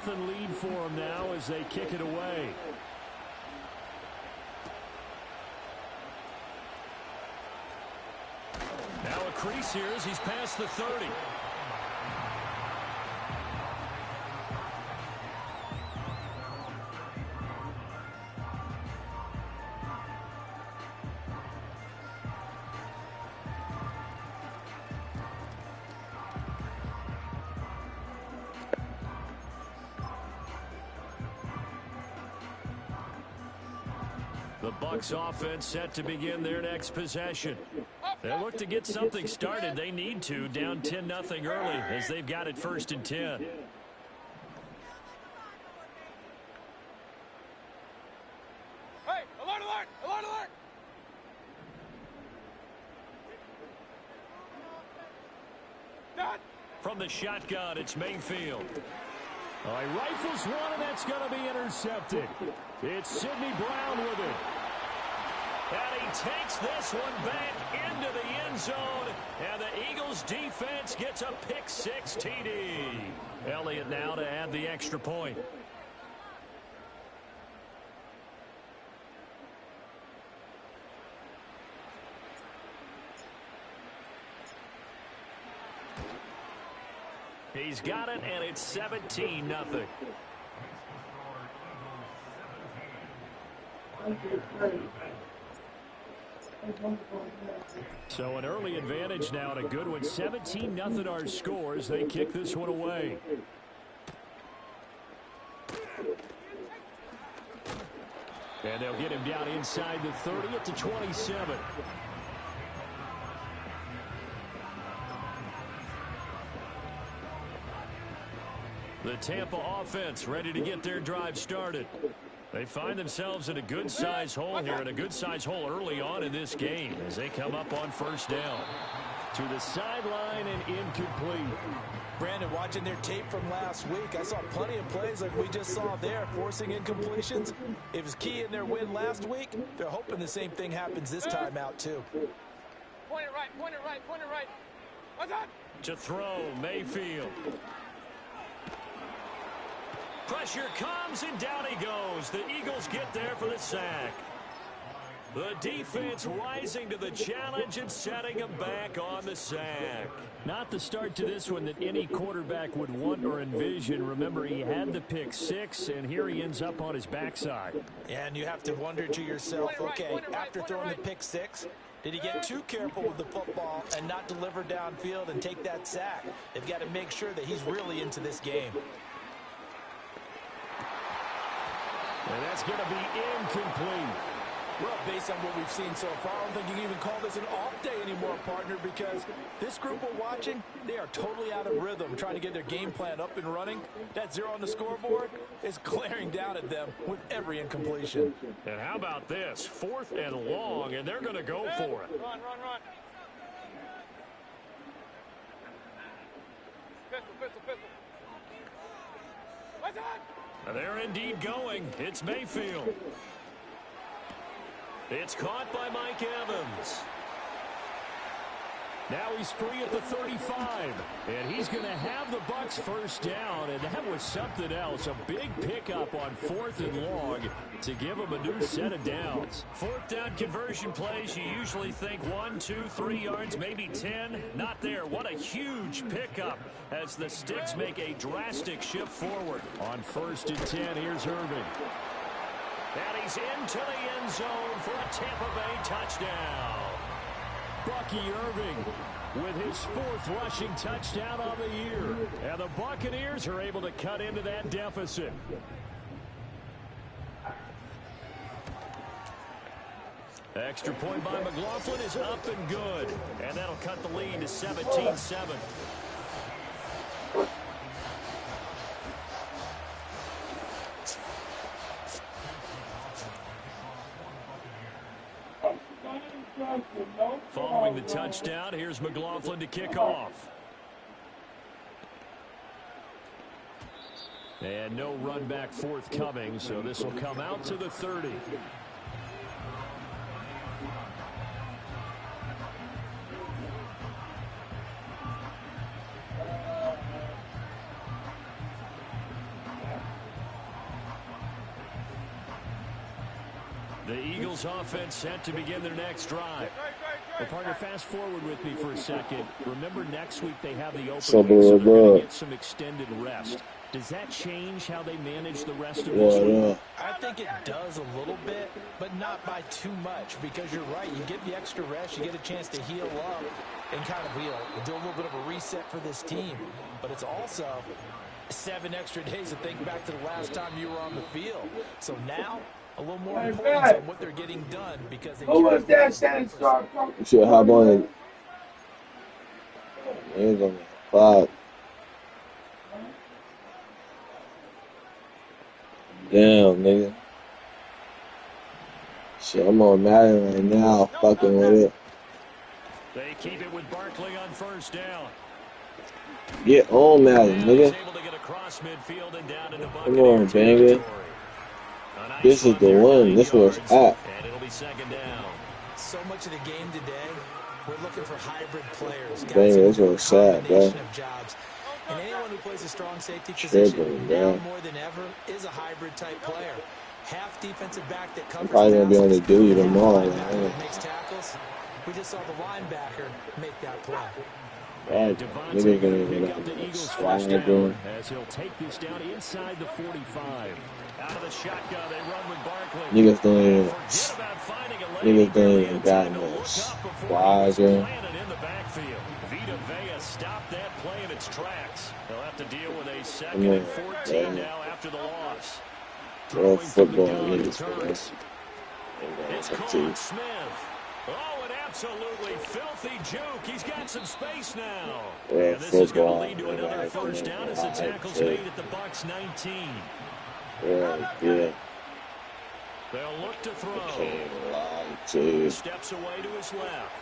0 lead for them now as they kick it away. Now a crease here as he's past the 30. The Bucs offense set to begin their next possession. They look to get something started. They need to, down 10-0 early as they've got it 1st and 10. Hey, alert, alert, alert, alert! Done. From the shotgun, it's Mayfield. He rifles one, and that's going to be intercepted. It's Sidney Brown with it. And he takes this one back into the end zone. And the Eagles defense gets a pick-6 TD. Elliott now to add the extra point. He's got it, and it's 17-0. So an early advantage now and a good one. 17-0 our scores. They kick this one away. And they'll get him down inside the 30 at the 27. The Tampa offense ready to get their drive started. They find themselves in a good-sized hole here, and a good-sized hole early on in this game as they come up on 1st down. To the sideline and incomplete. Brandon, watching their tape from last week, I saw plenty of plays like we just saw there, forcing incompletions. It was key in their win last week. They're hoping the same thing happens this time out, too. Point it right, point it right, point it right. What's that? To throw, Mayfield. Pressure comes, and down he goes. The Eagles get there for the sack. The defense rising to the challenge and setting him back on the sack. Not the start to this one that any quarterback would want or envision. Remember, he had the pick-6, and here he ends up on his backside. And you have to wonder to yourself, okay, after throwing the pick-6, did he get too careful with the football and not deliver downfield and take that sack? They've got to make sure that he's really into this game. And that's going to be incomplete. Well, based on what we've seen so far, I don't think you can even call this an off day anymore, partner, because this group we're watching, they are totally out of rhythm, trying to get their game plan up and running. That 0 on the scoreboard is glaring down at them with every incompletion. And how about this? 4th and long, and they're going to go for it. Run, run, run. Pistol, pistol, pistol. What's that? They're indeed going. It's Mayfield. It's caught by Mike Evans. Now he's free at the 35. And he's going to have the Bucs 1st down. And that was something else. A big pickup on 4th and long to give him a new set of downs. 4th down conversion plays, you usually think 1, 2, 3 yards, maybe 10. Not there. What a huge pickup as the Sticks make a drastic shift forward. On 1st and 10, here's Irving. And he's into the end zone for a Tampa Bay touchdown. Bucky Irving with his 4th rushing touchdown on the year. And the Buccaneers are able to cut into that deficit. Extra point by McLaughlin is up and good. And that'll cut the lead to 17-7. Following the touchdown, here's McLaughlin to kick off. And no run back forthcoming, so this will come out to the 30. The Eagles offense set to begin their next drive. Well, partner, fast forward with me for a second. Remember, next week they have the open week, so they're going to get some extended rest. Does that change how they manage the rest of this week? I think it does a little bit, but not by too much, because you're right. You get the extra rest, you get a chance to heal up and kind of do a little bit of a reset for this team. But it's also 7 extra days to think back to the last time you were on the field. So now, a little more importance on what they're getting done, because they can't. You should hop on it. He's on the clock. Damn, nigga. Shit, I'm on Madden right now, fucking with it. They keep it with Barkley on first down. Get on Madden, nigga. Come on, banger. This is the one. This was at. And it'll be second down. So much of the game today, we're looking for hybrid players. Banger, this was sad, bro. And anyone who plays a strong safety position now more than ever is a hybrid type player. Half defensive back that covers. I'm probably gonna be able to do even more. Makes tackles. We just saw the linebacker make that play. Right, nigga gonna pick up the Eagles first down as he'll take this down inside the 45. Out of the shotgun, they run with Barkley. Niggas don't even got no swagger. Vita Vea stopped that play in its tracks. They'll have to deal with a second and 14 now after the loss. Real football niggas, It's Coleman Smith. Oh, an absolutely filthy juke. He's got some space now. And this is going to lead to another first down as the tackle's made at the Bucs 19. Yeah. They'll look to throw. Steps away to his left.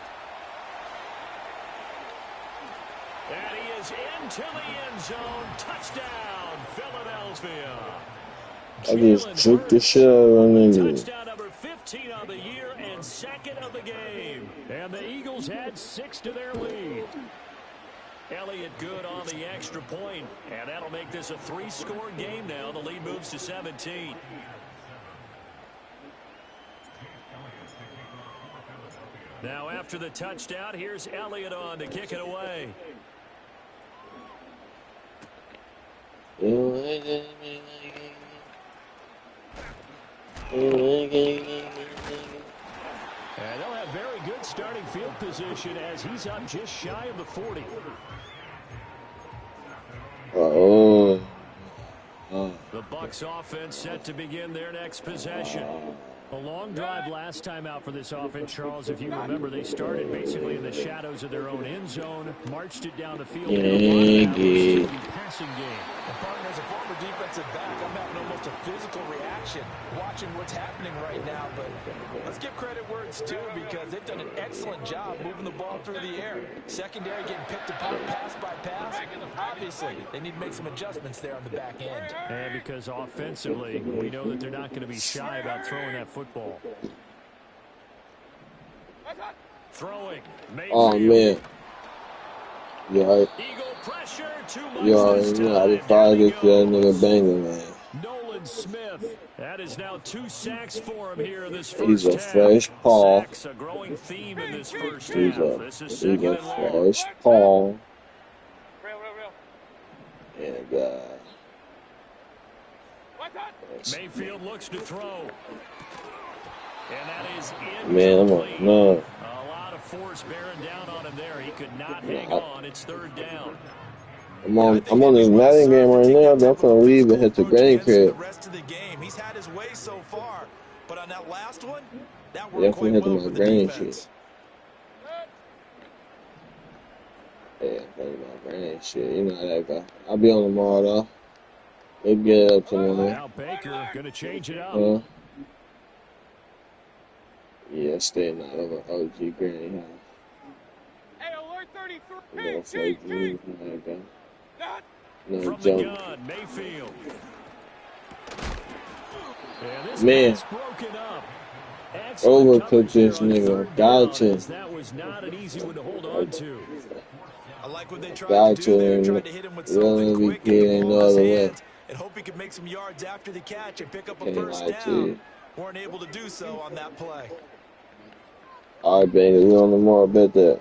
And he is into the end zone. Touchdown, Philadelphia. I just juked the shit out of nigga. Touchdown number 15 on the year and second of the game. And the Eagles had 6 to their lead. Elliott good on the extra point, and that'll make this a 3-score game now. The lead moves to 17. Now after the touchdown, here's Elliott on to kick it away. And they'll have very good starting field position as he's up just shy of the 40. The Bucs offense set to begin their next possession. A long drive last time out for this offense, Charles. If you remember, they started basically in the shadows of their own end zone, marched it down the field in a passing game. Partner, as a former defensive back, I'm having almost a physical reaction watching what's happening right now. But let's give credit where it's due, because they've done an excellent job moving the ball through the air. Secondary getting picked apart pass by pass. Obviously, they need to make some adjustments there on the back end. And because offensively, we know that they're not going to be shy about throwing that football. Throwing. Mayfield. Oh, man. Yeah, I just thought this nigga banging, man. Nolan Smith. That is now 2 sacks for him here in this first He's a half. fresh Paul. Sacks, a growing theme in this first He's half. a fresh Paul. And Mayfield looks to throw. And that is man, I'm on no. A lot of force bearing down on him there. He could not hang on. It's 3rd down. I'm on this Madden game right now. I'm gonna leave and hit the granny crib. The rest of the game, he's had his way so far, but on that last one, that worked quite well for the defense. Yeah, play my granny shit. You know how that go. I'll be on tomorrow though. They get up to me. Now Baker gonna change it up. Yeah, staying out of an OG granny house. Hey, alert 33. No fake news, no From joke. the gun, Mayfield. Man, overcooked this nigga. Gotcha. That was not an easy one to hold on to. I like what they tried to do there. Tried to hit him with something quick ain't no other way. And hope he could make some yards after the catch and pick up a first down. weren't able to do so on that play. All right, Bengals, we on the more bet that.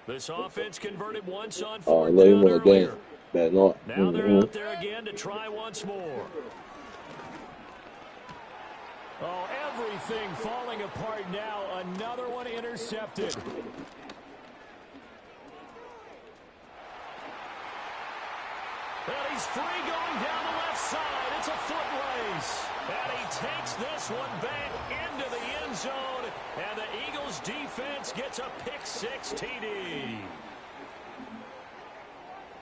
This offense converted once on Oh, fourth look, you down want to earlier. bet not. Now they're out there again to try once more. Oh, everything falling apart now. Another one intercepted. And he's free going down the left side. It's a foot race. And he takes this one back into the end zone. And the Eagles defense gets a pick-6 TD.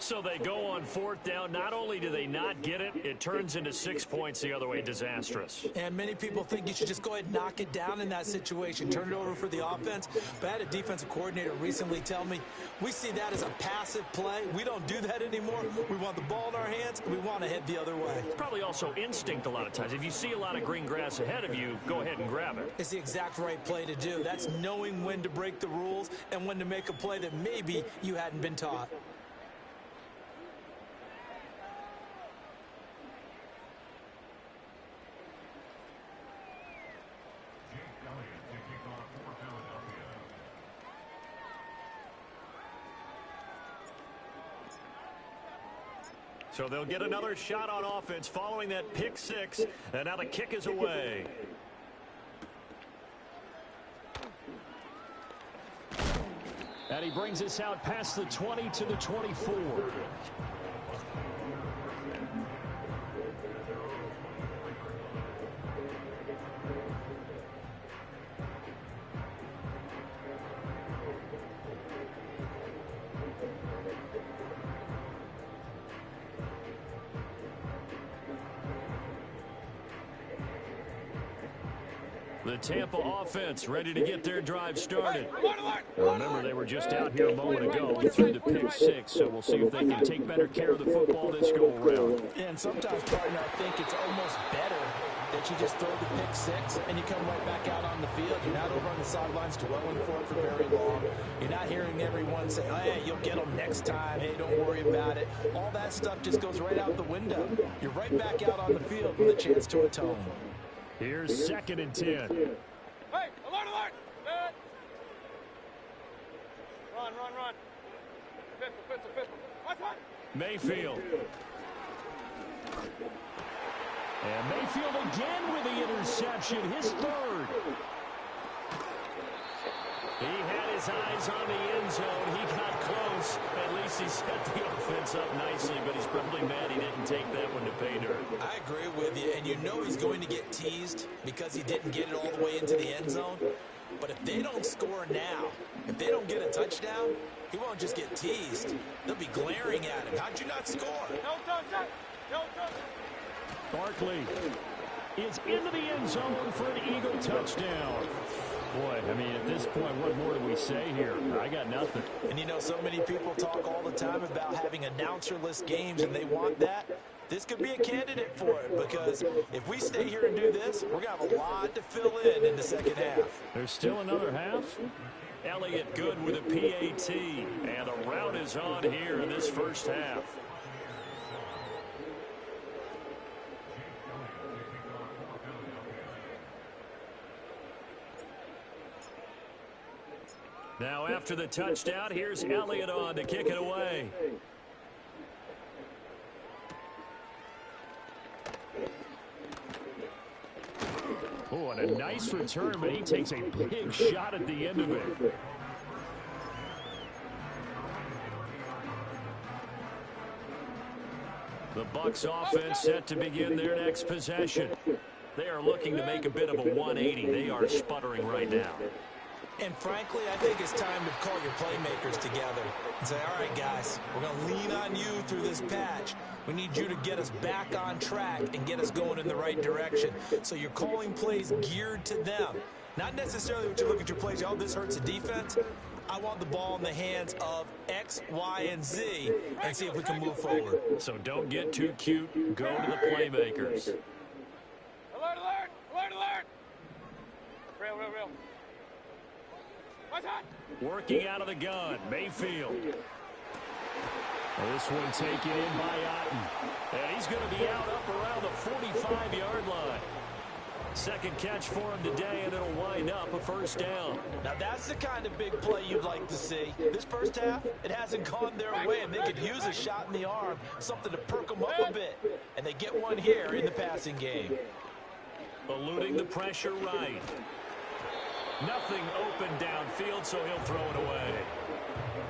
So they go on fourth down. Not only do they not get it, it turns into 6 points the other way. Disastrous. And many people think you should just go ahead and knock it down in that situation. Turn it over for the offense. But I had a defensive coordinator recently tell me, we see that as a passive play. We don't do that anymore. We want the ball in our hands, and we want to head the other way. It's probably also instinct a lot of times. If you see a lot of green grass ahead of you, go ahead and grab it. It's the exact right play to do. That's knowing when to break the rules and when to make a play that maybe you hadn't been taught. So they'll get another shot on offense following that pick-6, and now the kick is away. And he brings us out past the 20 to the 24. The Tampa offense ready to get their drive started. Remember, they were just out here a moment ago and threw the pick-6, so we'll see if they can take better care of the football this go-around. And sometimes, partner, I think it's almost better that you just throw the pick-6 and you come right back out on the field. You're not over on the sidelines dwelling for it for very long. You're not hearing everyone say, oh, hey, you'll get them next time. Hey, don't worry about it. All that stuff just goes right out the window. You're right back out on the field with a chance to atone. Here's 2nd and 10. Hey, alert, alert! Run. Pistol. Watch. Mayfield. And Mayfield again with the interception, his 3rd. He had his eyes on the end zone. He got close. At least he set the offense up nicely, but he's probably mad he didn't take that one to pay dirt. I agree with you, and you know he's going to get teased because he didn't get it all the way into the end zone. But if they don't score now, if they don't get a touchdown, he won't just get teased. They'll be glaring at him. How'd you not score? No touch. Barkley is into the end zone for an Eagle touchdown. Boy, I mean, at this point, what more do we say here? I got nothing. And you know, so many people talk all the time about having announcer-less games, and they want that. This could be a candidate for it, because if we stay here and do this, we're going to have a lot to fill in the second half. There's still another half. Elliott good with a PAT, and a rout is on here in this first half. Now after the touchdown, here's Elliott on to kick it away. Oh, and a nice return, but he takes a big shot at the end of it. The Bucs offense set to begin their next possession. They are looking to make a bit of a 180. They are sputtering right now. And frankly, I think it's time to call your playmakers together and say, all right, guys, we're going to lean on you through this patch. We need you to get us back on track and get us going in the right direction. So you're calling plays geared to them. Not necessarily what you look at your plays, oh, this hurts the defense. I want the ball in the hands of X, Y, and Z and see if we can move forward. So don't get too cute. Go to the playmakers. Alert! Real. Working out of the gun, Mayfield. This one taken in by Otten. And he's going to be out up around the 45-yard line. Second catch for him today, and it'll wind up a first down. Now, that's the kind of big play you'd like to see. This first half, it hasn't gone their way, and they could use a shot in the arm, something to perk them up a bit. And they get one here in the passing game. Eluding the pressure right. Nothing open downfield, so he'll throw it away.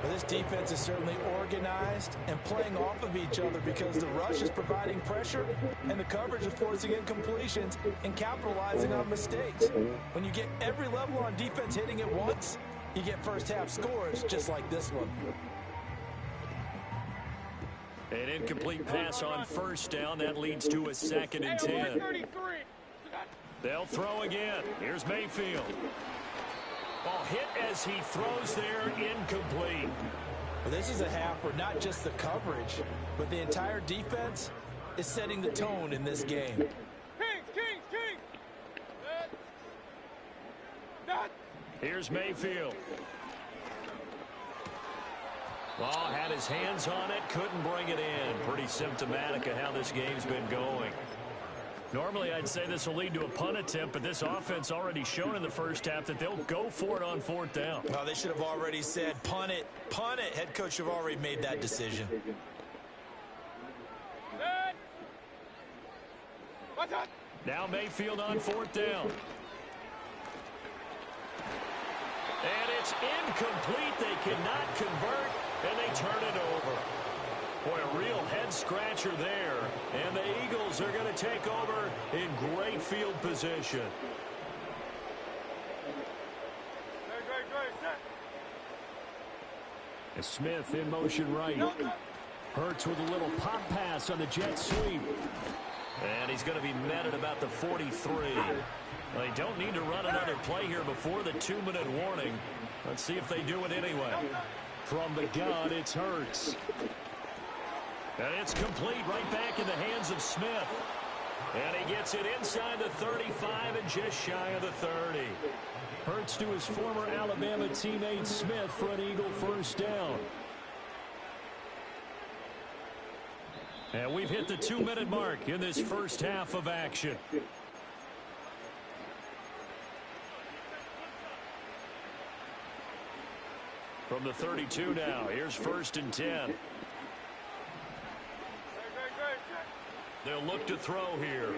Well, this defense is certainly organized and playing off of each other because the rush is providing pressure and the coverage is forcing incompletions and capitalizing on mistakes. When you get every level on defense hitting at once, you get first half scores just like this one. An incomplete pass on first down. That leads to a 2nd and 10. They'll throw again. Here's Mayfield. Ball hit as he throws there, incomplete. Well, this is a half where not just the coverage, but the entire defense is setting the tone in this game. Kings! Here's Mayfield. Ball had his hands on it, couldn't bring it in. Pretty symptomatic of how this game's been going. Normally, I'd say this will lead to a punt attempt, but this offense already shown in the first half that they'll go for it on 4th down. Well, they should have already said, punt it, punt it. Head coach have already made that decision. Now Mayfield on 4th down. And it's incomplete. They cannot convert, and they turn it over. Boy, a real head-scratcher there. And the Eagles are going to take over in great field position. And Smith in motion right. Hurts with a little pop pass on the jet sweep. And he's going to be met at about the 43. Well, they don't need to run another play here before the 2-minute warning. Let's see if they do it anyway. From the gun, it's Hurts. And it's complete right back in the hands of Smith. And he gets it inside the 35 and just shy of the 30. Hurts to his former Alabama teammate Smith for an Eagle first down. And we've hit the 2-minute mark in this first half of action. From the 32 now, here's 1st and 10. They'll look to throw here.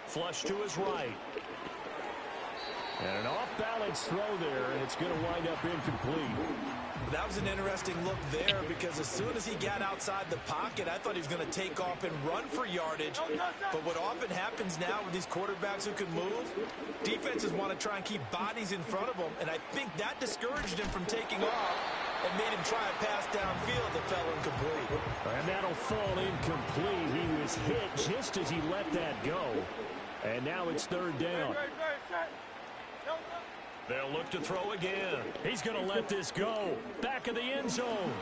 Flush to his right. And an off-balance throw there, and it's going to wind up incomplete. That was an interesting look there because as soon as he got outside the pocket, I thought he was going to take off and run for yardage. But what often happens now with these quarterbacks who can move, defenses want to try and keep bodies in front of them, and I think that discouraged him from taking off and made him try a pass downfield that fell incomplete. And that'll fall incomplete. He was hit just as he let that go. And now it's 3rd down. They'll look to throw again. He's going to let this go. Back of the end zone.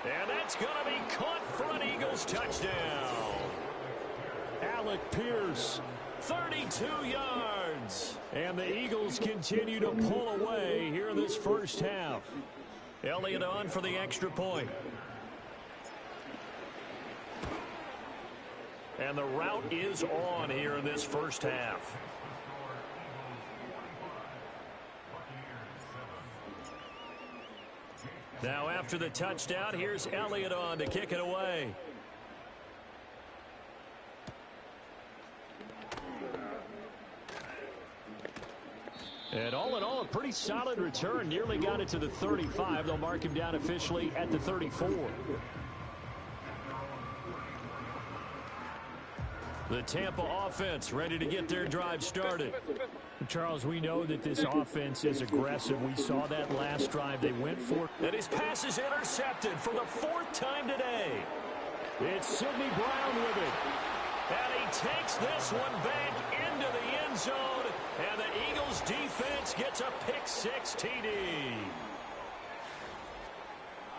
And that's going to be caught for an Eagles touchdown. Alec Pierce, 32 yards. And the Eagles continue to pull away here in this first half. Elliott on for the extra point. And the route is on here in this first half. Now after the touchdown, here's Elliott on to kick it away. And all in all, a pretty solid return. Nearly got it to the 35. They'll mark him down officially at the 34. The Tampa offense ready to get their drive started. Charles, we know that this offense is aggressive. We saw that last drive they went for. And his pass is intercepted for the 4th time today. It's Sidney Brown with it. And he takes this one back into the end zone. And the Eagles defense gets a pick-6 TD.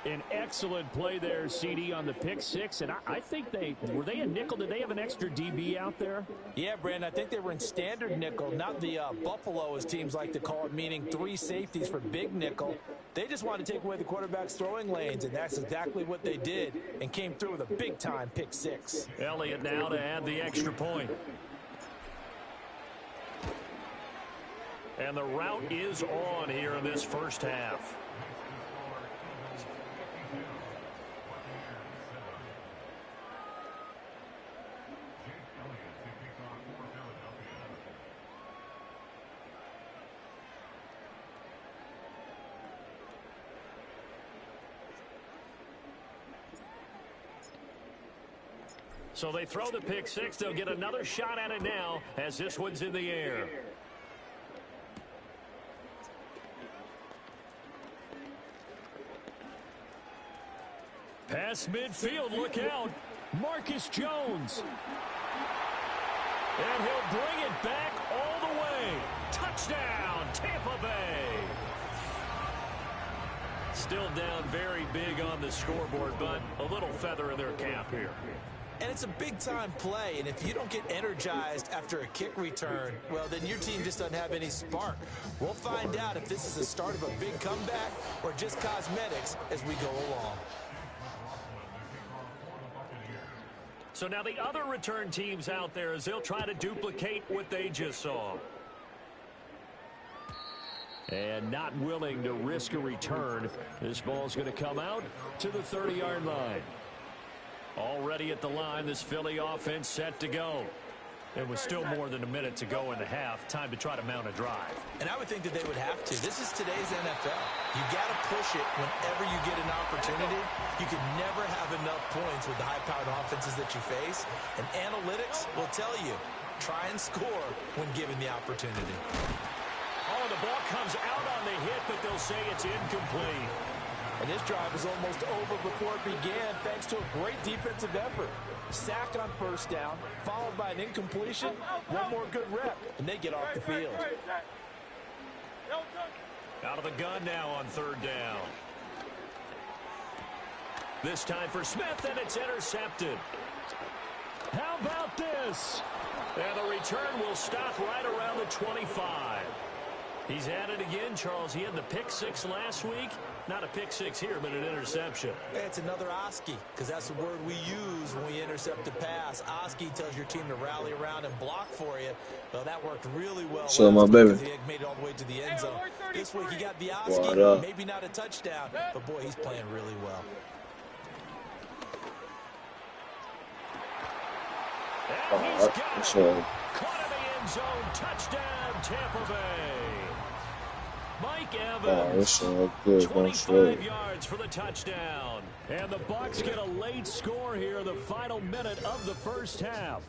An excellent play there, CD, on the pick-6. And I think were they a nickel? Did they have an extra DB out there? Yeah, Brandon, I think they were in standard nickel, not the Buffalo, as teams like to call it, meaning 3 safeties for big nickel. They just wanted to take away the quarterback's throwing lanes, and that's exactly what they did and came through with a big-time pick-6. Elliott now to add the extra point. And the route is on here in this first half. So they throw the pick six. They'll get another shot at it now as this one's in the air. Pass midfield, look out. Marcus Jones. And he'll bring it back all the way. Touchdown, Tampa Bay. Still down very big on the scoreboard, but a little feather in their cap here. And it's a big-time play, and if you don't get energized after a kick return, well, then your team just doesn't have any spark. We'll find out if this is the start of a big comeback or just cosmetics as we go along. So now the other return teams out there as they'll try to duplicate what they just saw. And not willing to risk a return. This ball's going to come out to the 30-yard line. Already at the line, this Philly offense set to go. It was still more than a minute to go in the half. Time to try to mount a drive. And I would think that they would have to. This is today's NFL. You got to push it whenever you get an opportunity. You can never have enough points with the high-powered offenses that you face. And analytics will tell you, try and score when given the opportunity. Oh, the ball comes out on the hit, but they'll say it's incomplete. And this drive is almost over before it began thanks to a great defensive effort. Sack on first down, followed by an incompletion, one more good rep, and they get off the field. Out of the gun now on third down. This time for Smith, and it's intercepted. How about this? And the return will stop right around the 25. He's at it again, Charles. He had the pick six last week. Not a pick six here, but an interception. It's another Oski, because that's the word we use when we intercept a pass. Oski tells your team to rally around and block for you. Well, that worked really well. So my baby. He made it all the way to the end zone. This week he got the Oski, maybe not a touchdown, but boy, he's playing really well. And he's got it. Caught in the end zone. Touchdown, Tampa Bay. Mike Evans, 25 yards for the touchdown. And the Bucs get a late score here in the final minute of the first half.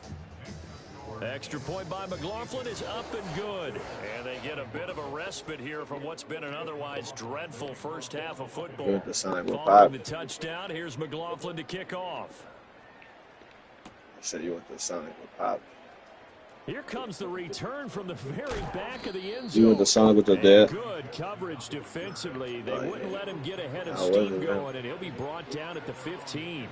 Extra point by McLaughlin is up and good. And they get a bit of a respite here from what's been an otherwise dreadful first half of football. Following the touchdown, here's McLaughlin to kick off. I said you want the Sonic with Pop. Here comes the return from the very back of the end zone. You want the Sonic with your dad? Good coverage defensively. They wouldn't let him get ahead of steam going, and he'll be brought down at the 15.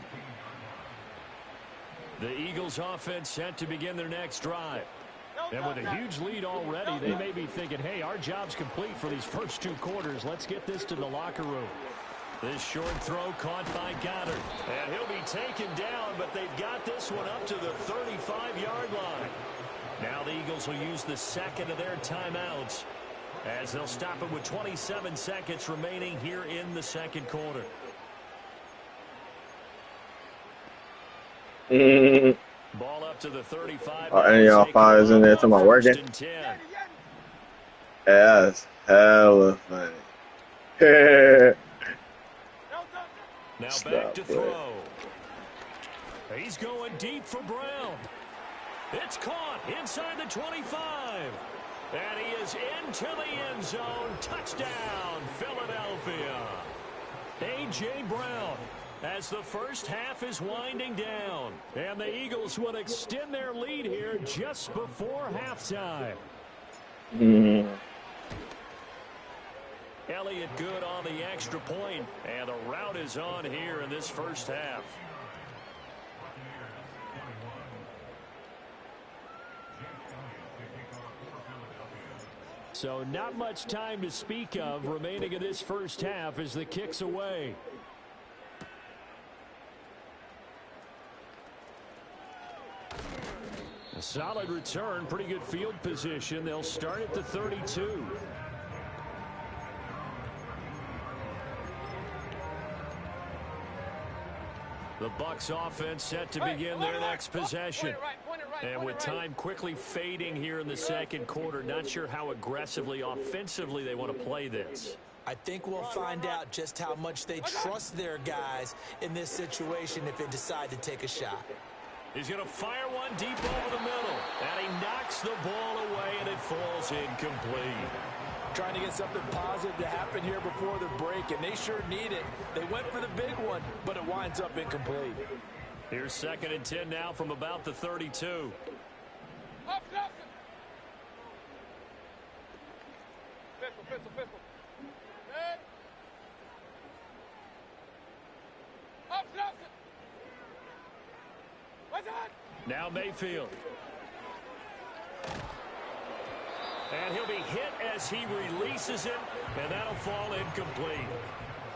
The Eagles offense set to begin their next drive. And with a huge lead already, they may be thinking, hey, our job's complete for these first two quarters. Let's get this to the locker room. This short throw caught by Goddard. And he'll be taken down, but they've got this one up to the 35-yard line. Now the Eagles will use the second of their timeouts as they'll stop it with 27 seconds remaining here in the second quarter. Ball up to the 35. Any of y'all fires in there to my working? Yeah, that's hella funny. Now back to throw. He's going deep for Brown. It's caught inside the 25. And he is into the end zone. Touchdown, Philadelphia. A.J. Brown as the first half is winding down. And the Eagles will extend their lead here just before halftime. Elliott good on the extra point. And the route is on here in this first half. So not much time to speak of remaining in this first half as the kick's away. A solid return, pretty good field position. They'll start at the 32. The Bucs offense set to begin their next possession. And with time quickly fading here in the second quarter, not sure how aggressively, offensively they want to play this. I think we'll find out just how much they trust their guys in this situation if they decide to take a shot. He's going to fire one deep over the middle. And he knocks the ball away, and it falls incomplete. Trying to get something positive to happen here before the break, and they sure need it. They went for the big one, but it winds up incomplete. Here's 2nd and 10 now from about the 32. Up, pistol. Good. Up, what's that? Now Mayfield. And he'll be hit as he releases it, and that'll fall incomplete.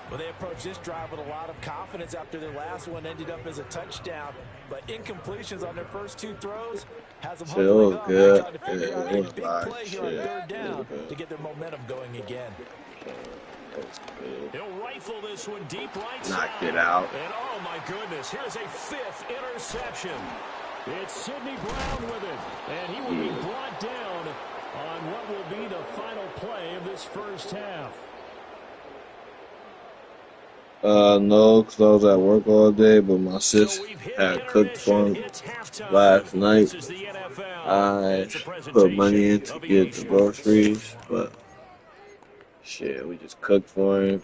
Well, they approached this drive with a lot of confidence after their last one ended up as a touchdown. But incompletions on their first 2 throws has them huddling up, trying to figure out a big play here on 3rd down to get their momentum going again. He'll rifle this one deep right Knock side. it out. And oh my goodness, here's a 5th interception. It's Sidney Brown with it, and he will be brought down on what will be the final play of this first half. No, because I was at work all day, but my sis had cooked for him last night. I put money in to get the groceries, but shit, we just cooked for him.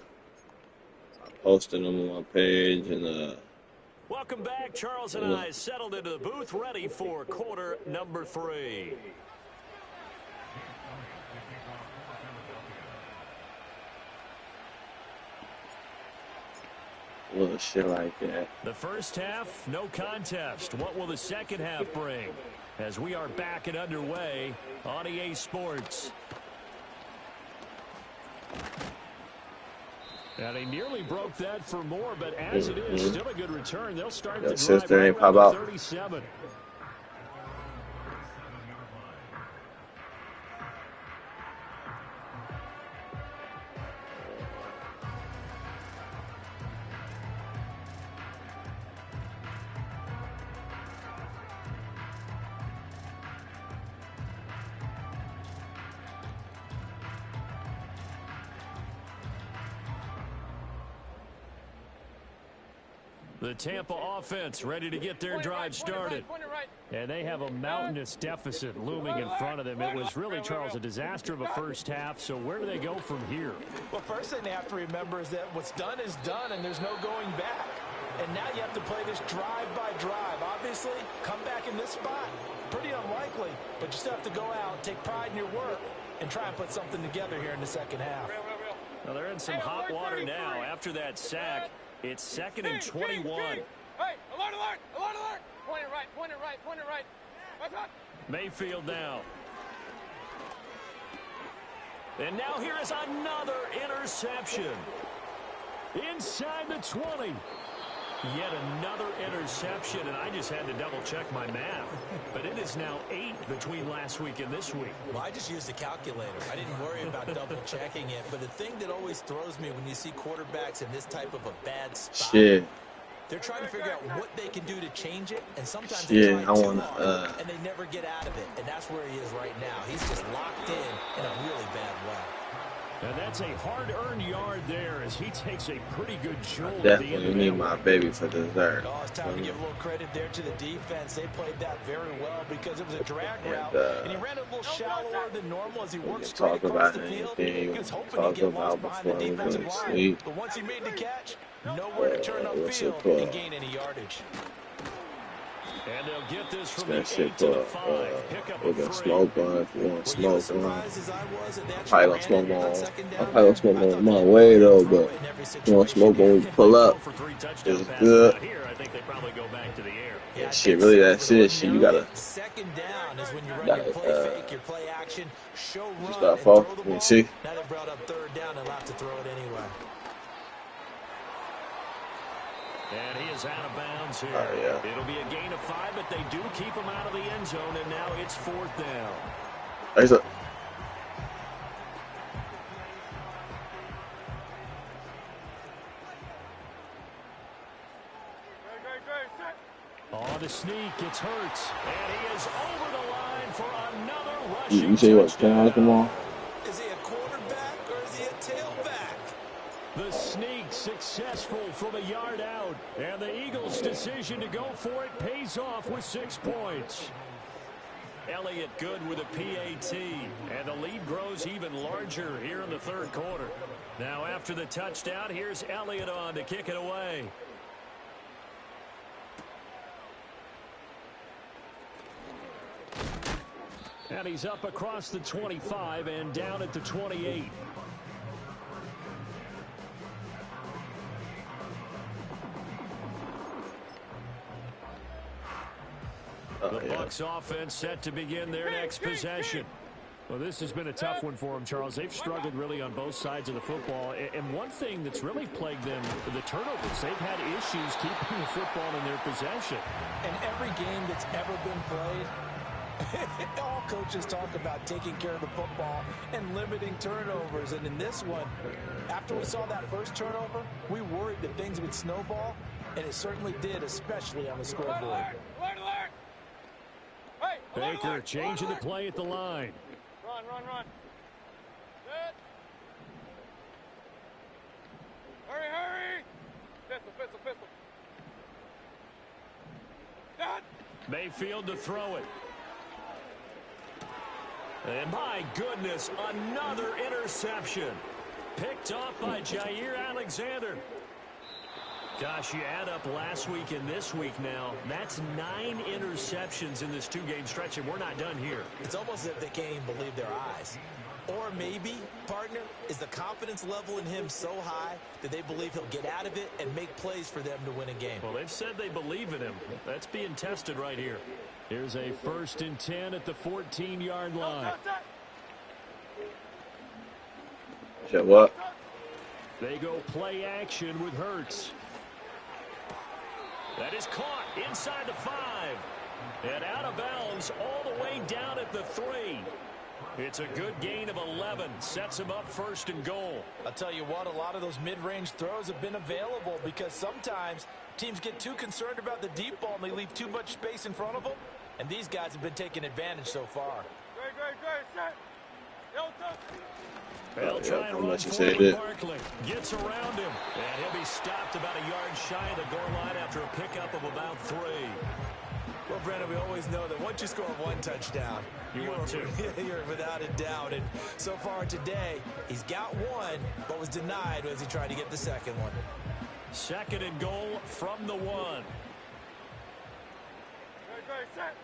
I posted them on my page, and Welcome back. Charles and I settled into the booth, ready for quarter number 3. little shit like that. The first half, no contest. What will the second half bring? As we are back and underway on EA Sports. And he nearly broke that for more, but as it is, still a good return. They'll start the drive right around the 37. The Tampa offense ready to get their drive started. And they have a mountainous deficit looming in front of them. It was really, Charles, a disaster of a first half. So where do they go from here? Well, first thing they have to remember is that what's done is done, and there's no going back. And now you have to play this drive by drive. Obviously, come back in this spot, pretty unlikely. But you still have to go out, take pride in your work, and try and put something together here in the second half. Well, they're in some hot water now after that sack. It's 2nd and 21. Hey, alert, alert, alert, alert. Point it right, point it right, point it right. What's up? Mayfield now. And now here is another interception. Inside the 20. Yet another interception, and I just had to double-check my math. But it is now 8 between last week and this week. Well, I just used a calculator. I didn't worry about double-checking it. But the thing that always throws me when you see quarterbacks in this type of a bad spot, they're trying to figure out what they can do to change it, and sometimes they try too hard, and they never get out of it. And that's where he is right now. He's just locked in a really bad way. And that's a hard-earned yard there as he takes a pretty good jolt. Definitely need my baby for dessert. Oh, it's time to give a little credit there to the defense. They played that very well because it was a drag route, and he ran a little shallower than normal as he worked straight across the field. He was hoping he'd get lost behind the defensive line, but once he made the catch, nowhere to turn upfield and gain any yardage. And they'll get this from the 8 to the 5. Pick up we can smoke one if you want to smoke one. I probably don't smoke one on my way though, but if you want to smoke one, we pull up. It's good. Here, I think they probably go back to the air. Yeah, shit, really that's it. Shit, you gotta. Second down is when you run your play fake, your play action, show run, just gotta fall. And throw the ball. See? Now they brought up 3rd down and allowed to throw it anyway. And he is is out of bounds here. Yeah. It'll be a gain of 5, but they do keep him out of the end zone, and now it's 4th down. On the sneak, it's Hurts, and he is over the line for another rushing You say what's going on, Jamal? Is he a quarterback or is he a tailback? The sneak successful from a yard out, and the Eagles' decision to go for it pays off with 6 points. Elliott good with a PAT, and the lead grows even larger here in the 3rd quarter. Now after the touchdown, here's Elliott on to kick it away. And he's up across the 25 and down at the 28. The Bucs offense set to begin their next possession. Well, this has been a tough one for them, Charles. They've struggled really on both sides of the football. And one thing that's really plagued them, the turnovers. They've had issues keeping the football in their possession. And every game that's ever been played, all coaches talk about taking care of the football and limiting turnovers. And in this one, after we saw that first turnover, we worried that things would snowball, and it certainly did, especially on the scoreboard. Baker changing the play at the line. Run. Good. Hurry. Pistol. Done. Mayfield to throw it. And my goodness, another interception. Picked off by Jair Alexander. Gosh, you add up last week and this week now, that's 9 interceptions in this 2-game stretch, and we're not done here. It's almost as if they can't even believe their eyes. Or maybe, partner, is the confidence level in him so high that they believe he'll get out of it and make plays for them to win a game. Well, they've said they believe in him. That's being tested right here. Here's a 1st and 10 at the 14-yard line. Shit, what? They go play action with Hurts. That is caught inside the 5. And out of bounds all the way down at the 3. It's a good gain of 11. Sets him up 1st and goal. I'll tell you what, a lot of those mid-range throws have been available because sometimes teams get too concerned about the deep ball and they leave too much space in front of them. And these guys have been taking advantage so far. Great. Set. They'll try and run for it. Barkley gets around him, and he'll be stopped about a yard shy of the goal line after a pickup of about 3. Well, Brandon, we always know that once you score 1 touchdown, you're without a doubt. And so far today, he's got 1, but was denied as he tried to get the 2nd one. 2nd and goal from the 1. Great, set.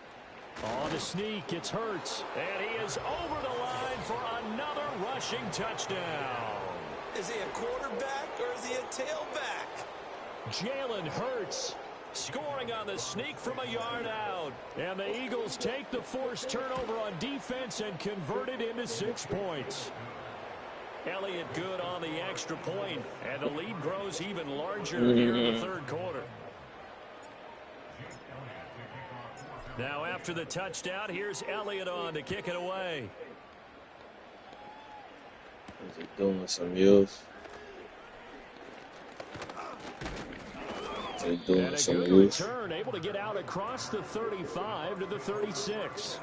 On the sneak, it's Hurts, and he is over the line for another rushing touchdown. Is he a quarterback or is he a tailback? Jalen Hurts scoring on the sneak from a yard out. And the Eagles take the forced turnover on defense and convert it into 6 points. Elliott good on the extra point, and the lead grows even larger here in the 3rd quarter. Now after the touchdown, here's Elliott on to kick it away. Is he doing some use? Is he doing some good use? Return, able to get out across the 35 to the 36.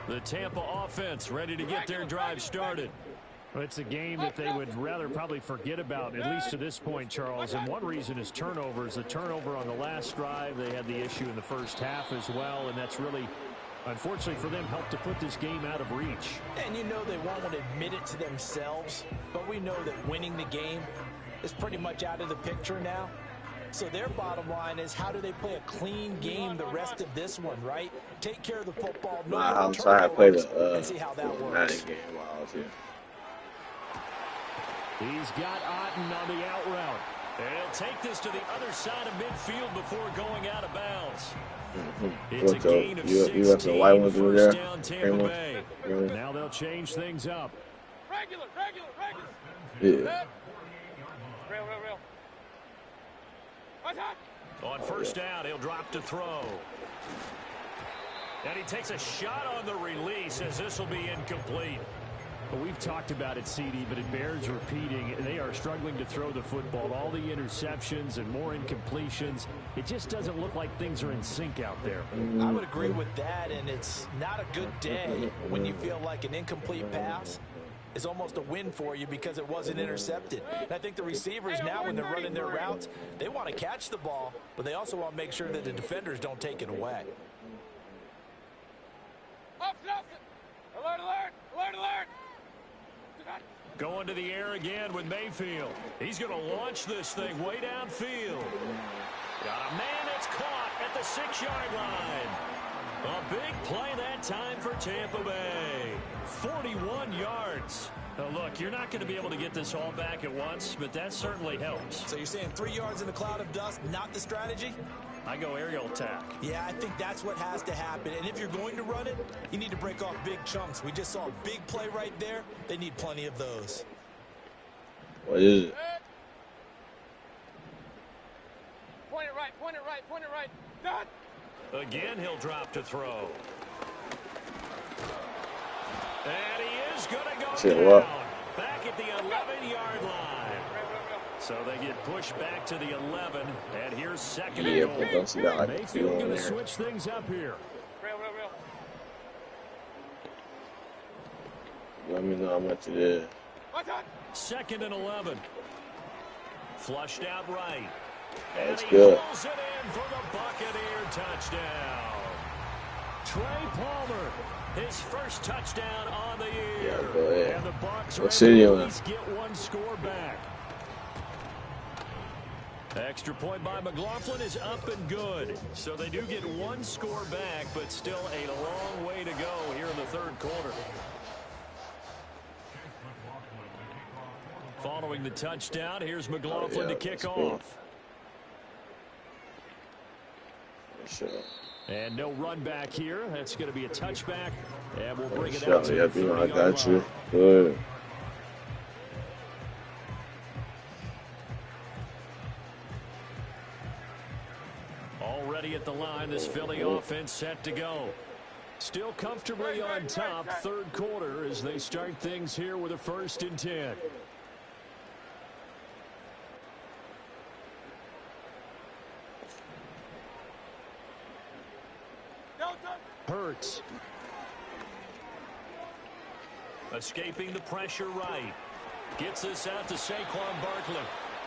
The Tampa offense ready to get their drive started. Well, it's a game that they would rather probably forget about, at least to this point, Charles. And one reason is turnovers. The turnover on the last drive, they had the issue in the first half as well, and that's really, unfortunately for them, helped to put this game out of reach. And you know they won't admit it to themselves, but we know that winning the game is pretty much out of the picture now. So their bottom line is, how do they play a clean game the rest of this one, right? Take care of the football, no more turnovers, and see how that works. Game while I was here. He's got Otten on the out route. And he'll take this to the other side of midfield before going out of bounds. It's a gain of 16, first down Tampa Bay. Now they'll change things up. Regular. Yeah. Real. On first down, he'll drop to throw. And he takes a shot on the release as this will be incomplete. Well, we've talked about it, CD, but it bears repeating. They are struggling to throw the football. All the interceptions and more incompletions. It just doesn't look like things are in sync out there. I would agree with that, and it's not a good day when you feel like an incomplete pass is almost a win for you because it wasn't intercepted. And I think the receivers now, when they're running their routes, they want to catch the ball, but they also want to make sure that the defenders don't take it away. Alert! Going to the air again with Mayfield. He's going to launch this thing way downfield. Got a man that's caught at the 6-yard line. A big play that time for Tampa Bay. 41 yards. Now look, you're not going to be able to get this all back at once, but that certainly helps. So you're saying 3 yards in a cloud of dust, not the strategy? I go aerial attack. Yeah, I think that's what has to happen. And if you're going to run it, you need to break off big chunks. We just saw a big play right there. They need plenty of those. What is it? Point it right. Done. Again, he'll drop to throw. And he is going to go down. What? Back at the 11-yard line. So they get pushed back to the 11, and here's second and goal. Don't see that. Mayfield going to switch things up here. Real. Let me know how much it is. Second and 11. Flushed out right. That's and he good. pulls it in for the Buccaneer touchdown. Trey Palmer, his first touchdown on the year. Yeah, go ahead. And the Bucs What city at you in? least get one score back. Extra point by McLaughlin is up and good. So they do get one score back, but still a long way to go here in the third quarter. Following the touchdown, here's McLaughlin to kick off. Sure. And no run back here. That's going to be a touchback. And we'll bring it Sure. out to Yep, the you know, I 30-yard got you. line. Good. Already at the line, this Philly offense set to go. Still comfortably on top, third quarter, as they start things here with a 1st and 10. Hurts. Escaping the pressure right. Gets this out to Saquon Barkley.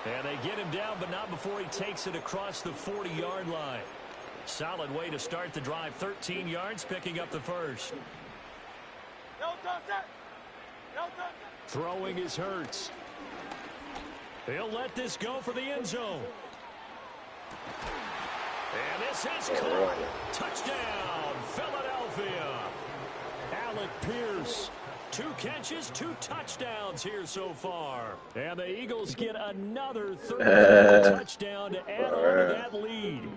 And they get him down, but not before he takes it across the 40-yard line. Solid way to start the drive. 13 yards, picking up the first. Throwing is Hurts. He'll let this go for the end zone. And this is caught. Touchdown, Philadelphia. Alec Pierce. 2 catches, 2 touchdowns here so far. And the Eagles get another third touchdown to add on to that lead.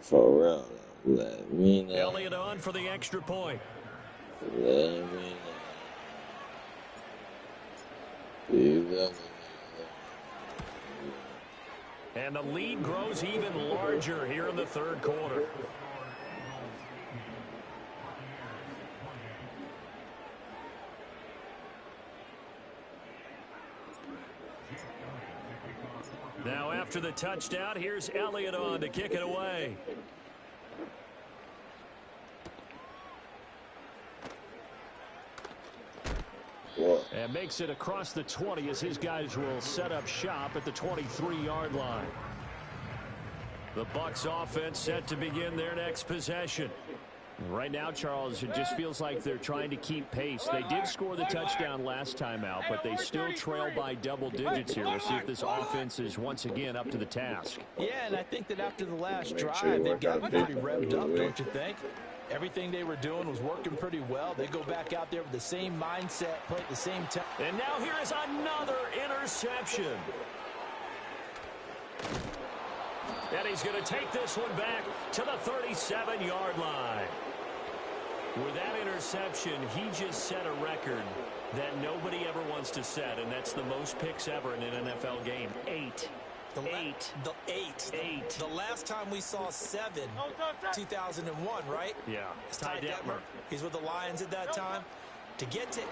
For real. Let me know. Elliott on for the extra point. Let me know. And the lead grows even larger here in the third quarter. Now after the touchdown, here's Elliott on to kick it away. And makes it across the 20 as his guys will set up shop at the 23-yard line. The Bucs offense set to begin their next possession. Right now, Charles, it just feels like they're trying to keep pace. They did score the touchdown last time out, but they still trail by double digits here. We'll see if this offense is once again up to the task. Yeah, and I think that after the last drive, they've got pretty revved up, don't you think? Everything they were doing was working pretty well. They go back out there with the same mindset, play at the same time. And now here is another interception. And he's going to take this one back to the 37-yard line. With that interception, he just set a record that nobody ever wants to set, and that's the most picks ever in an NFL game. 8. The last time we saw 7, 2001, right? Yeah. It's Ty Detmer. He's with the Lions at that time. To get to 8,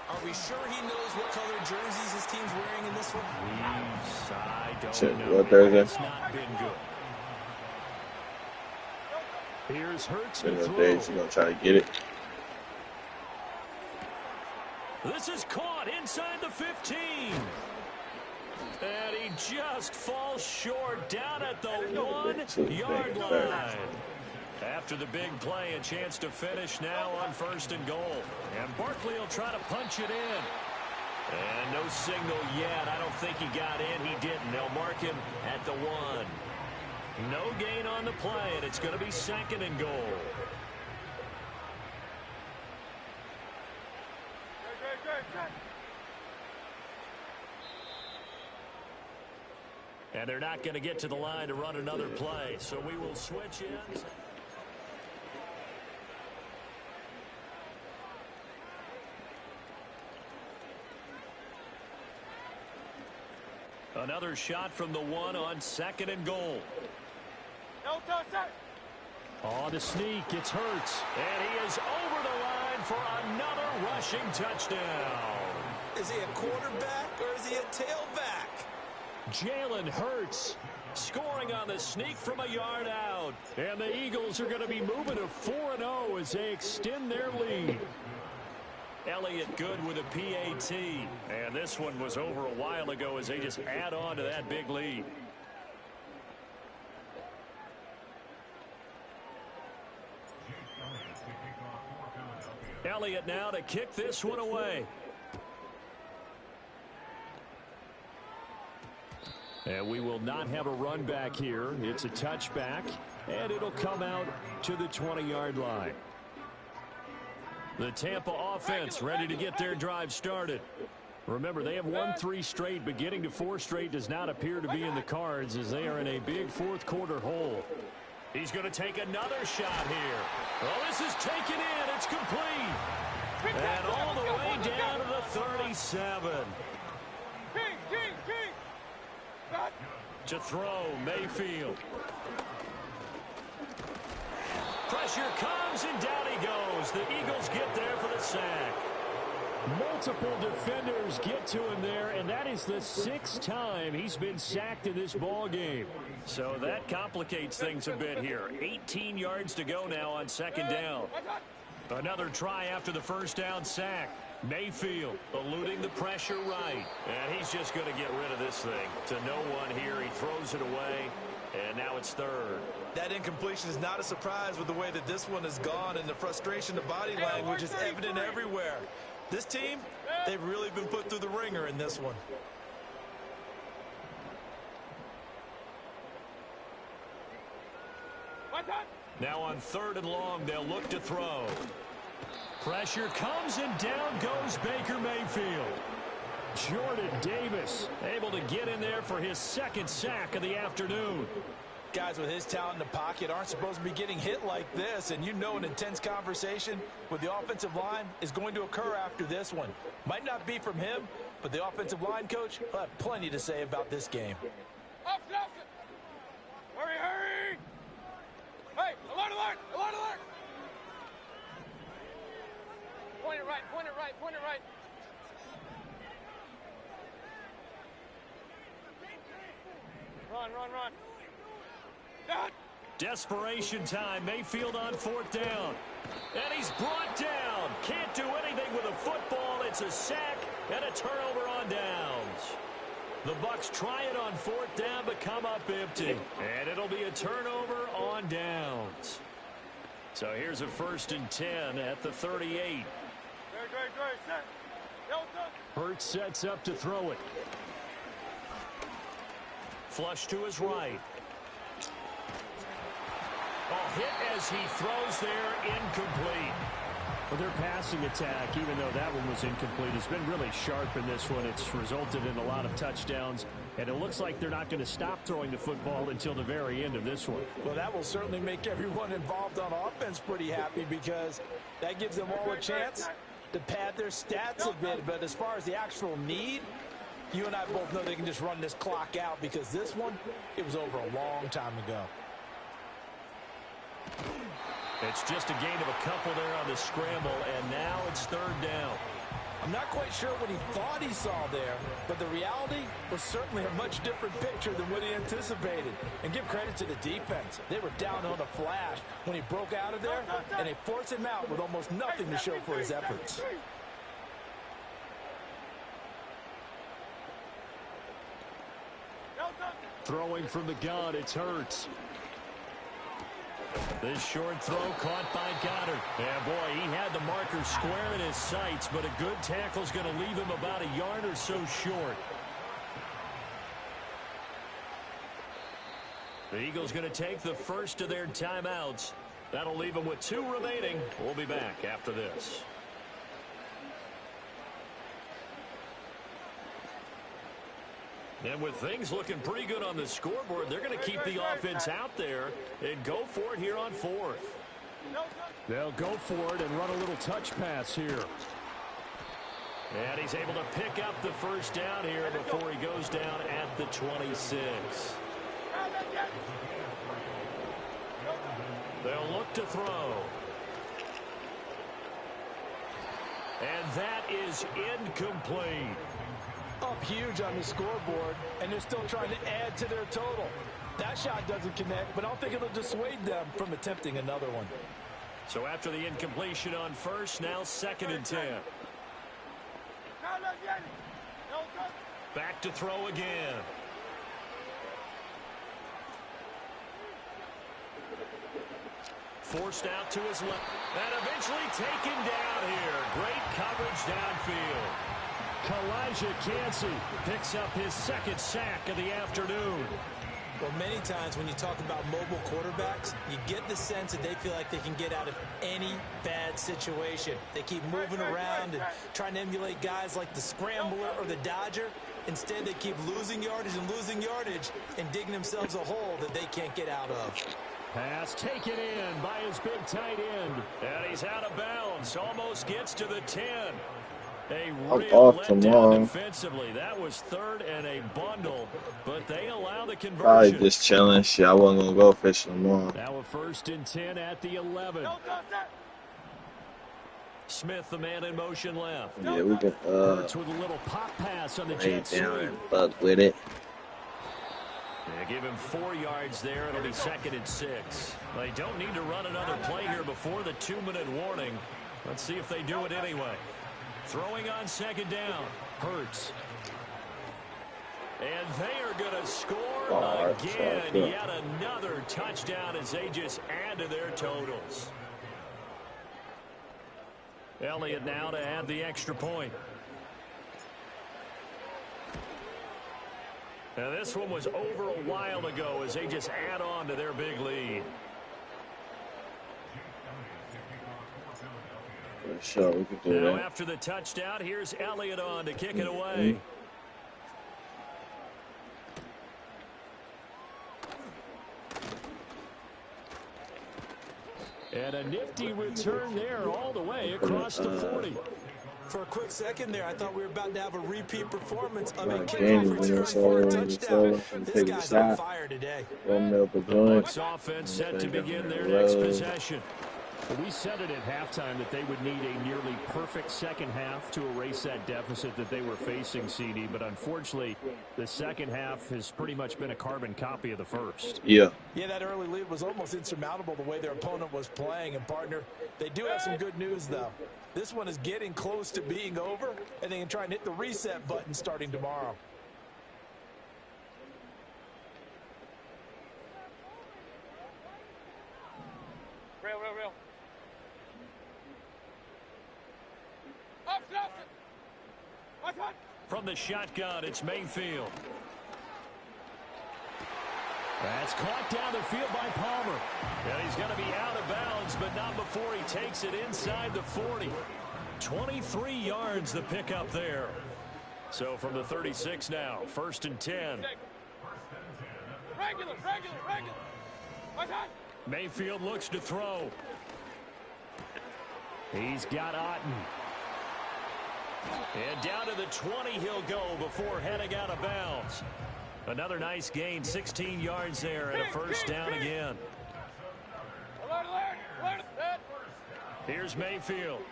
are we sure he knows what color jerseys his team's wearing in this one? I don't know. It's not been good. Here's Hurts to throw. He's going to try to get it. This is caught inside the 15. And he just falls short down at the 1-yard line. After the big play, a chance to finish now on 1st and goal. And Barkley will try to punch it in. And no signal yet. I don't think he got in. He didn't. They'll mark him at the 1. No gain on the play, and it's going to be 2nd and goal. And they're not going to get to the line to run another play, so we will switch in. Another shot from the 1 on 2nd and goal. On the sneak, it's Hurts. And he is over the line for another rushing touchdown. Is he a quarterback or is he a tailback? Jalen Hurts scoring on the sneak from a yard out. And the Eagles are going to be moving to 4-0 as they extend their lead. Elliott good with a PAT. And this one was over a while ago as they just add on to that big lead. Elliott now to kick this one away. And we will not have a run back here. It's a touchback, and it'll come out to the 20-yard line. The Tampa offense ready to get their drive started. Remember, they have won 3 straight, but getting to 4 straight does not appear to be in the cards as they are in a big 4th quarter hole. He's going to take another shot here. Oh, this is taken in. It's complete. And all the way down to the 37. To throw, Mayfield. Pressure comes, and down he goes. The Eagles get there for the sack. Multiple defenders get to him there, and that is the 6th time he's been sacked in this ball game. So that complicates things a bit here. 18 yards to go now on 2nd down. Another try after the 1st down sack. Mayfield eluding the pressure right. And he's just going to get rid of this thing. To no one here. He throws it away. And now it's 3rd. That incompletion is not a surprise with the way that this one has gone, and the frustration, the body language is evident everywhere. This team, they've really been put through the ringer in this one. Now on 3rd and long, they'll look to throw. Pressure comes, and down goes Baker Mayfield. Jordan Davis able to get in there for his 2nd sack of the afternoon. Guys with his talent in the pocket aren't supposed to be getting hit like this, and you know an intense conversation with the offensive line is going to occur after this one. Might not be from him, but the offensive line coach will have plenty to say about this game. Hurry, hurry! Hey, alert, alert, alert, alert! Point it right, point it right, point it right. Run, run, run. Desperation time. Mayfield on 4th down. And he's brought down. Can't do anything with a football. It's a sack and a turnover on downs. The Bucks try it on 4th down, but come up empty. And it'll be a turnover on downs. So here's a 1st and 10 at the 38. Hurts sets up to throw it. Flush to his right. Hit as he throws there, incomplete. Well, their passing attack, even though that one was incomplete, has been really sharp in this one. It's resulted in a lot of touchdowns. And it looks like they're not going to stop throwing the football until the very end of this one. Well, that will certainly make everyone involved on offense pretty happy because that gives them all a chance to pad their stats a bit. But as far as the actual need, you and I both know they can just run this clock out because this one, it was over a long time ago. It's just a gain of a couple there on the scramble, and now it's third down. I'm not quite sure what he thought he saw there, but the reality was certainly a much different picture than what he anticipated. And give credit to the defense. They were down on a flash when he broke out of there, and they forced him out with almost nothing to show for his efforts. Throwing from the gun, it's Hurts. This short throw caught by Goddard. Yeah, boy, he had the marker square in his sights, but a good tackle's going to leave him about a yard or so short. The Eagles going to take the first of their timeouts. That'll leave them with 2 remaining. We'll be back after this. And with things looking pretty good on the scoreboard, they're going to keep the offense out there and go for it here on 4th. They'll go for it and run a little touch pass here. And he's able to pick up the first down here before he goes down at the 26. They'll look to throw. And that is incomplete. Up huge on the scoreboard, and they're still trying to add to their total. That shot doesn't connect, but I don't think it'll dissuade them from attempting another one. So after the incompletion on first, now 2nd and 10. Back to throw again. Forced out to his left. And eventually taken down here. Great coverage downfield. Kalijah Kancey picks up his 2nd sack of the afternoon. Well, many times when you talk about mobile quarterbacks, you get the sense that they feel like they can get out of any bad situation. They keep moving around and trying to emulate guys like the Scrambler or the Dodger. Instead, they keep losing yardage and digging themselves a hole that they can't get out of. Pass taken in by his big tight end. And he's out of bounds. Almost gets to the 10. A I'm real off letdown tomorrow. defensively. That was 3rd and a bundle, but they allow the conversion. Probably just chilling. Shit, I wasn't gonna go fishing tomorrow. Now a 1st and 10 at the 11. Smith, the man in motion left. Yeah, we can Hurts with a little pop pass on the lay jet down sweep. and fuck with it. They give him 4 yards there. It'll be 2nd and 6. They don't need to run another play here before the 2-minute warning. Let's see if they do it anyway. Throwing on 2nd down. Hurts. And they are going to score again. Yet another touchdown as they just add to their totals. Elliott now to add the extra point. Now this one was over a while ago as they just add on to their big lead. Sure, we could do Now that. after the touchdown, here's Elliott on to kick it away. And a nifty return there all the way across the 40. For a quick second there, I thought we were about to have a repeat performance of a Right, kickoff James return went for a solo, touchdown. and This take a guy's on shot. fire today. One mil per The joint. Bucs offense set to Take it begin on their the next road. possession. We said it at halftime that they would need a nearly perfect second half to erase that deficit that they were facing, CD. But unfortunately, the second half has pretty much been a carbon copy of the first. Yeah. Yeah, that early lead was almost insurmountable the way their opponent was playing. And, partner, they do have some good news, though. This one is getting close to being over, and they can try and hit the reset button starting tomorrow. Real. Up. From the shotgun, it's Mayfield. That's caught down the field by Palmer. And he's going to be out of bounds, but not before he takes it inside the 40. 23 yards the pickup there. So from the 36 now, 1st and 10. Regular. Mayfield looks to throw. He's got Otten. And down to the 20 he'll go before heading out of bounds. Another nice gain, 16 yards there, and a first down again. Here's Mayfield.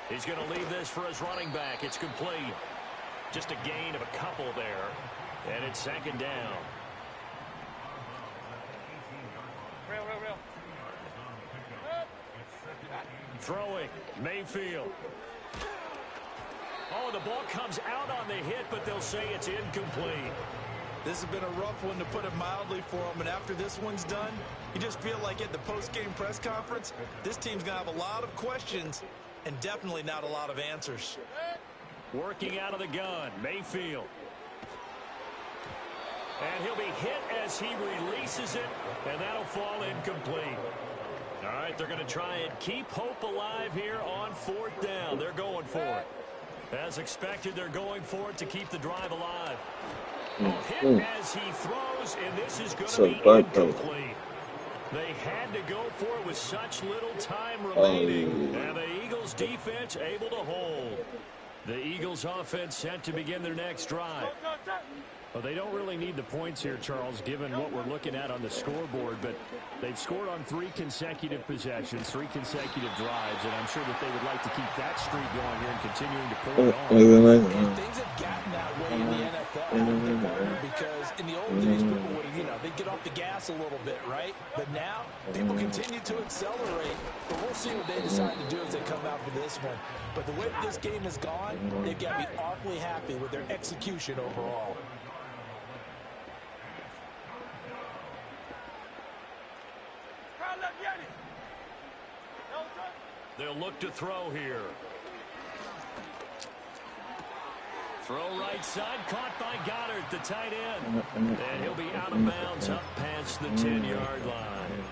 He's going to leave this for his running back. It's complete. Just a gain of a couple there. And it's 2nd down. Real. Throwing. Mayfield. Oh, the ball comes out on the hit, but they'll say it's incomplete. This has been a rough one, to put it mildly, for him. And after this one's done, you just feel like at the post-game press conference, this team's going to have a lot of questions and definitely not a lot of answers. Working out of the gun, Mayfield. And he'll be hit as he releases it, and that'll fall incomplete. All right, they're going to try and keep hope alive here on 4th down. They're going for it. As expected, they're going for it to keep the drive alive. Hit as he throws, and this is going to be incomplete. They had to go for it with such little time remaining, and the Eagles defense able to hold. The Eagles offense set to begin their next drive. Well, they don't really need the points here, Charles, given what we're looking at on the scoreboard, but they've scored on 3 consecutive possessions, 3 consecutive drives, and I'm sure that they would like to keep that streak going here and continuing to pull it on. And things have gotten that way in the NFL, because in the old days, people would, they'd get off the gas a little bit, right? But now, people continue to accelerate, but we'll see what they decide to do as they come out for this one. But the way this game has gone, they've got to be awfully happy with their execution overall. They'll look to throw here. Throw right side, caught by Goddard, the tight end. And he'll be out of bounds up past the 10-yard line.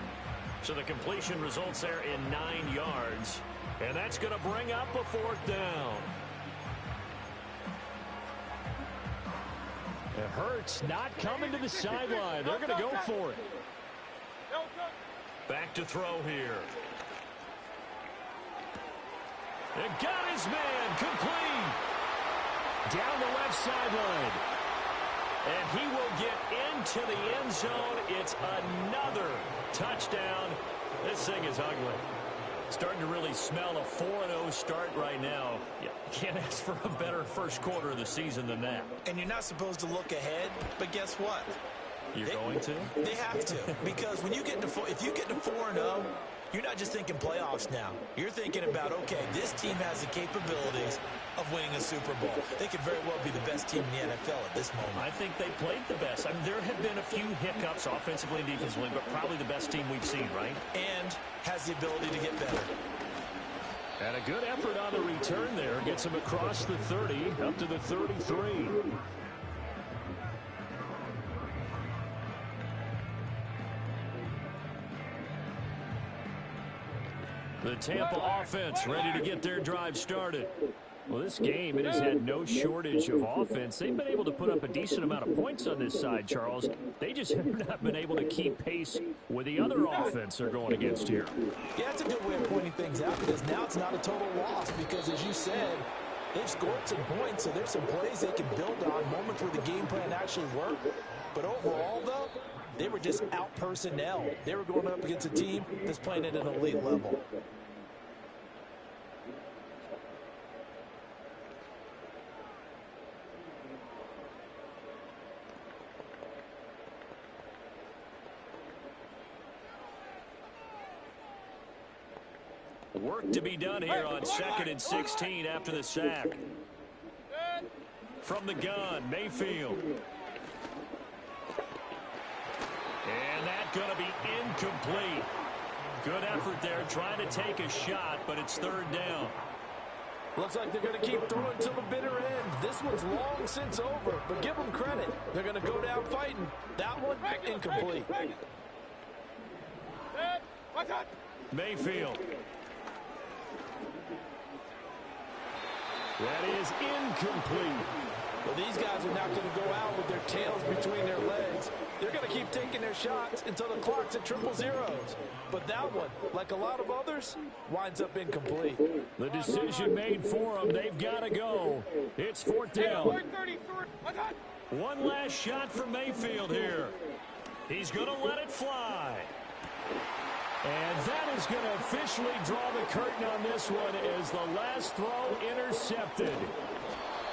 So the completion results there in 9 yards. And that's going to bring up a 4th down. It hurts not coming to the sideline. They're going to go for it. Back to throw here. And got his man, complete. Down the left sideline. And he will get into the end zone. It's another touchdown. This thing is ugly. Starting to really smell a 4-0 start right now. You can't ask for a better first quarter of the season than that. And you're not supposed to look ahead, but guess what? You're going to? They have to, because when you get to if you get to 4-0, you're not just thinking playoffs now. You're thinking about, okay, this team has the capabilities of winning a Super Bowl. They could very well be the best team in the NFL at this moment. I think they played the best. I mean, there have been a few hiccups offensively and defensively, but probably the best team we've seen, right? And has the ability to get better. And a good effort on the return there. Gets him across the 30, up to the 33. The Tampa offense ready to get their drive started. Well, this game, it has had no shortage of offense. They've been able to put up a decent amount of points on this side, Charles. They just have not been able to keep pace with the other offense they're going against here. Yeah, that's a good way of pointing things out, because now it's not a total loss, because as you said, they've scored some points, so there's some plays they can build on, moments where the game plan actually worked. But overall, though, they were just out personnel. They were going up against a team that's playing at an elite level. Work to be done here on 2nd and 16 after the sack. From the gun, Mayfield. And that's going to be incomplete. Good effort there, trying to take a shot, but it's 3rd down. Looks like they're going to keep throwing till the bitter end. This one's long since over, but give them credit. They're going to go down fighting. That one, incomplete. Mayfield. That is incomplete. Well, these guys are not going to go out with their tails between their legs. They're going to keep taking their shots until the clock's at triple zeros. But that one, like a lot of others, winds up incomplete. The decision made for them. They've got to go. It's fourth down. One last shot for Mayfield here. He's going to let it fly. And that is going to officially draw the curtain on this one as the last throw intercepted.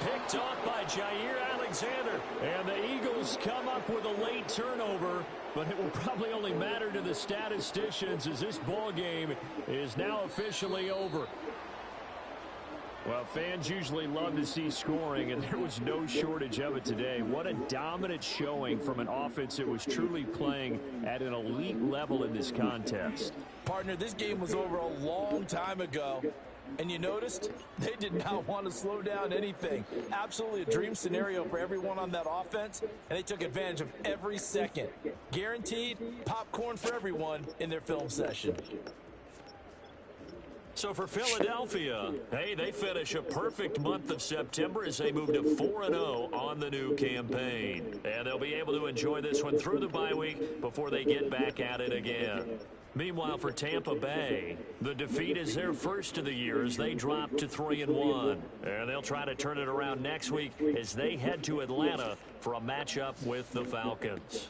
Picked off by Jair Alexander. And the Eagles come up with a late turnover, but it will probably only matter to the statisticians as this ball game is now officially over. Well, fans usually love to see scoring, and there was no shortage of it today. What a dominant showing from an offense that was truly playing at an elite level in this contest. Partner, this game was over a long time ago. And you noticed they did not want to slow down anything. Absolutely a dream scenario for everyone on that offense, and they took advantage of every second. Guaranteed popcorn for everyone in their film session. So for Philadelphia, hey, they finish a perfect month of September as they move to 4-0 on the new campaign. And they'll be able to enjoy this one through the bye week before they get back at it again. Meanwhile, for Tampa Bay, the defeat is their first of the year as they drop to 3-1. And they'll try to turn it around next week as they head to Atlanta for a matchup with the Falcons.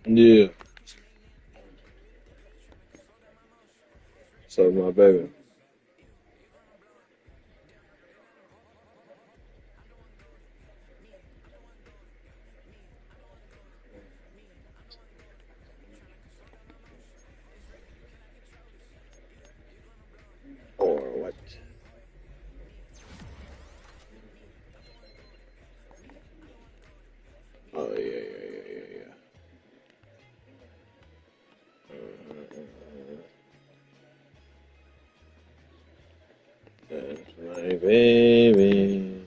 Yeah. So my baby. Or what? Oh yeah. That's my baby.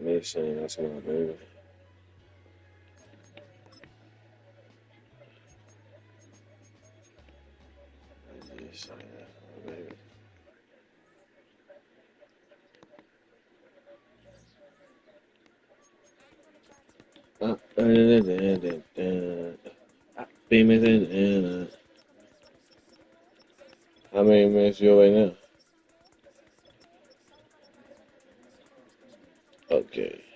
Me saying that's my baby. Me saying that's my baby. Famous and how many minutes you away now? Okay.